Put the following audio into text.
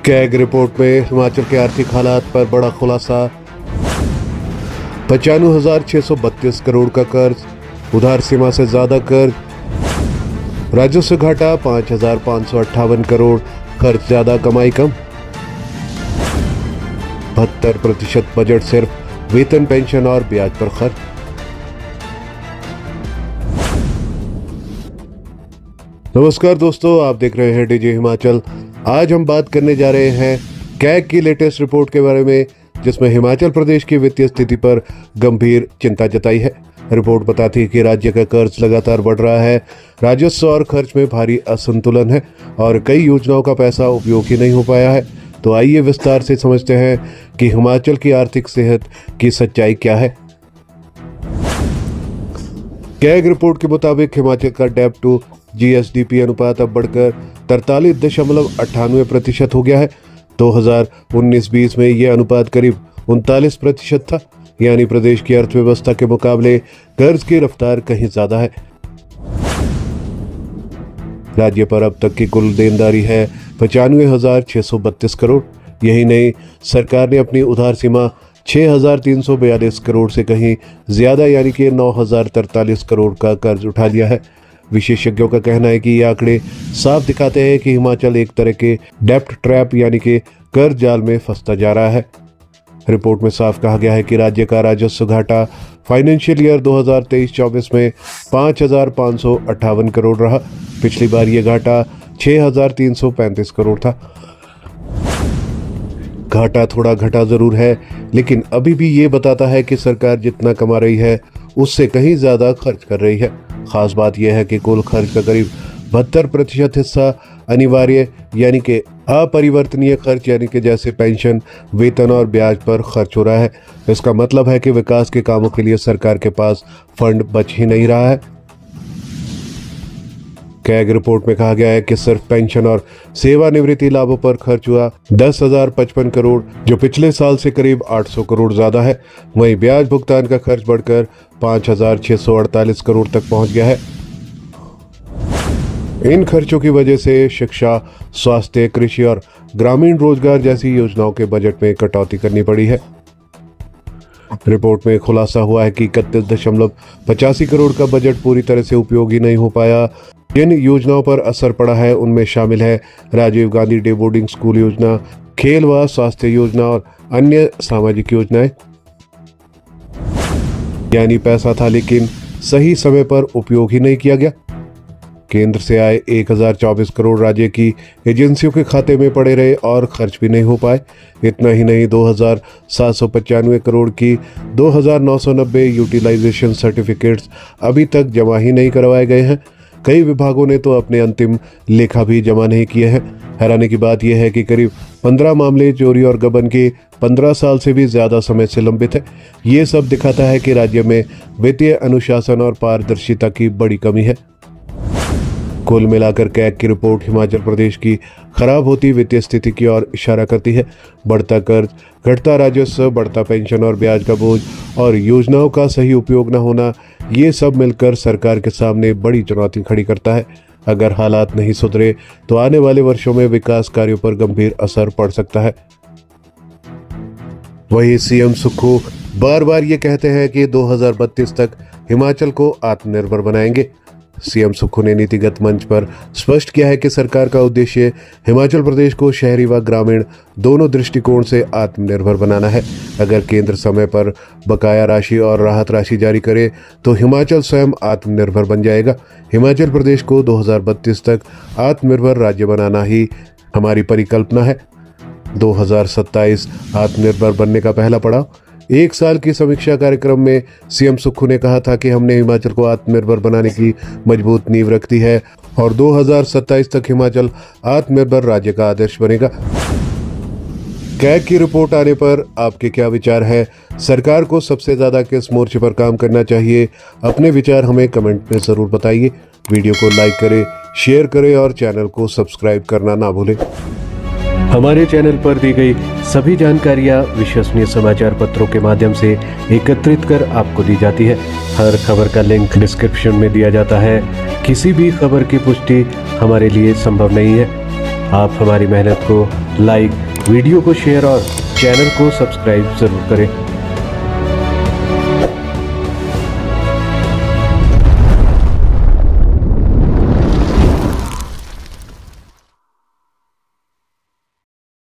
CAG report में हिमाचल के आर्थिक हालात पर बड़ा खुलासा। 95,632 करोड़ का कर्ज, उधार सीमा से ज्यादा कर्ज, राजस्व घाटा 5,558 करोड़, खर्च ज्यादा कमाई कम। 72% बजट सिर्फ वेतन, पेंशन और ब्याज पर खर्च। नमस्कार दोस्तों, आप देख रहे हैं डीजे हिमाचल। आज हम बात करने जा रहे हैं कैग की लेटेस्ट रिपोर्ट के बारे में, जिसमें हिमाचल प्रदेश की वित्तीय स्थिति पर गंभीर चिंता जताई है। रिपोर्ट बताती है कि राज्य का कर्ज लगातार बढ़ रहा है, राजस्व और खर्च में भारी असंतुलन है और कई योजनाओं का पैसा उपयोग ही नहीं हो पाया है। तो आइए विस्तार से समझते हैं कि हिमाचल की आर्थिक सेहत की सच्चाई क्या है। कैग रिपोर्ट के मुताबिक हिमाचल का डेब्ट टू जीएसडीपी अनुपात अब बढ़कर 43.98% हो गया है। 2019-20 में यह अनुपात करीब 39% था, यानी प्रदेश की अर्थव्यवस्था के मुकाबले कर्ज की रफ्तार कहीं ज्यादा है। राज्य पर अब तक की कुल देनदारी है 95,632 करोड़। यही नहीं, सरकार ने अपनी उधार सीमा 6,342 करोड़ से कहीं ज्यादा यानी कि 9,043 करोड़ का कर्ज उठा लिया है। विशेषज्ञों का कहना है कि ये आंकड़े साफ दिखाते हैं कि हिमाचल एक तरह के डेब्ट ट्रैप यानी कि कर्ज जाल में फंसता जा रहा है। रिपोर्ट में साफ कहा गया है कि राज्य का राजस्व घाटा फाइनेंशियल ईयर 2023-24 में 5,558 करोड़ रहा। पिछली बार यह घाटा 6,335 करोड़ था। घाटा थोड़ा घटा जरूर है, लेकिन अभी भी ये बताता है कि सरकार जितना कमा रही है उससे कहीं ज्यादा खर्च कर रही है। खास बात यह है कि कुल खर्च का करीब 72% हिस्सा अनिवार्य यानी कि अपरिवर्तनीय खर्च यानी कि जैसे पेंशन, वेतन और ब्याज पर खर्च हो रहा है। इसका मतलब है कि विकास के कामों के लिए सरकार के पास फंड बच ही नहीं रहा है। कैग रिपोर्ट में कहा गया है कि सिर्फ पेंशन और सेवानिवृत्ति लाभों पर खर्च हुआ 10,055 करोड़, जो पिछले साल से करीब 800 करोड़ ज्यादा है। वहीं ब्याज भुगतान का खर्च बढ़कर 5,648 करोड़ तक पहुंच गया है। इन खर्चों की वजह से शिक्षा, स्वास्थ्य, कृषि और ग्रामीण रोजगार जैसी योजनाओं के बजट में कटौती करनी पड़ी है। रिपोर्ट में खुलासा हुआ है कि 31.85 करोड़ का बजट पूरी तरह से उपयोगी नहीं हो पाया। जिन योजनाओं पर असर पड़ा है उनमें शामिल है Rajiv Gandhi day boarding school योजना, खेल व स्वास्थ्य योजना और अन्य सामाजिक योजनाएं। यानी पैसा था लेकिन सही समय पर उपयोग ही नहीं किया गया। केंद्र से आए 1,024 करोड़ राज्य की एजेंसियों के खाते में पड़े रहे और खर्च भी नहीं हो पाए। इतना ही नहीं, 2,795 करोड़ की 2,990 यूटिलाइजेशन सर्टिफिकेट्स अभी तक जमा ही नहीं करवाए गए हैं। कई विभागों ने तो अपने अंतिम लेखा भी जमा नहीं किए हैं। हैरानी की बात यह है कि करीब 15 मामले चोरी और गबन के 15 साल से भी ज्यादा समय से लंबित है। ये सब दिखाता है कि राज्य में वित्तीय अनुशासन और पारदर्शिता की बड़ी कमी है। कुल मिलाकर कैग की रिपोर्ट हिमाचल प्रदेश की खराब होती वित्तीय स्थिति की ओर इशारा करती है। बढ़ता कर्ज, घटता राजस्व, बढ़ता पेंशन और ब्याज का बोझ और योजनाओं का सही उपयोग न होना, ये सब मिलकर सरकार के सामने बड़ी चुनौती खड़ी करता है। अगर हालात नहीं सुधरे तो आने वाले वर्षों में विकास कार्यों पर गंभीर असर पड़ सकता है। वहीं सीएम सुक्खू बार बार ये कहते हैं कि 2032 तक हिमाचल को आत्मनिर्भर बनाएंगे। सीएम सुक्खू ने नीतिगत मंच पर स्पष्ट किया है कि सरकार का उद्देश्य हिमाचल प्रदेश को शहरी व ग्रामीण दोनों दृष्टिकोण से आत्मनिर्भर बनाना है। अगर केंद्र समय पर बकाया राशि और राहत राशि जारी करे तो हिमाचल स्वयं आत्मनिर्भर बन जाएगा। हिमाचल प्रदेश को 2032 तक आत्मनिर्भर राज्य बनाना ही हमारी परिकल्पना है। 2027 आत्मनिर्भर बनने का पहला पड़ाव। एक साल की समीक्षा कार्यक्रम में सीएम सुक्खू ने कहा था कि हमने हिमाचल को आत्मनिर्भर बनाने की मजबूत नींव रख दी है और 2027 तक हिमाचल आत्मनिर्भर राज्य का आदर्श बनेगा। कैग की रिपोर्ट आने पर आपके क्या विचार है? सरकार को सबसे ज्यादा किस मोर्चे पर काम करना चाहिए? अपने विचार हमें कमेंट में जरूर बताइए। वीडियो को लाइक करें, शेयर करें और चैनल को सब्सक्राइब करना ना भूलें। हमारे चैनल पर दी गई सभी जानकारियाँ विश्वसनीय समाचार पत्रों के माध्यम से एकत्रित कर आपको दी जाती है। हर खबर का लिंक डिस्क्रिप्शन में दिया जाता है। किसी भी खबर की पुष्टि हमारे लिए संभव नहीं है। आप हमारी मेहनत को लाइक, वीडियो को शेयर और चैनल को सब्सक्राइब जरूर करें।